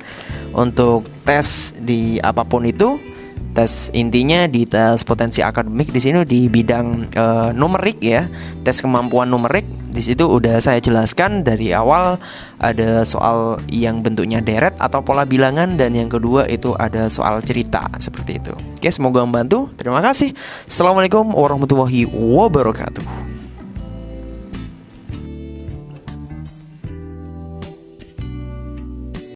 untuk tes di apapun itu. Tes intinya di tes potensi akademik di sini di bidang numerik ya, tes kemampuan numerik. Di situ udah saya jelaskan dari awal, ada soal yang bentuknya deret atau pola bilangan, dan yang kedua itu ada soal cerita seperti itu. Oke, semoga membantu. Terima kasih. Assalamualaikum warahmatullahi wabarakatuh.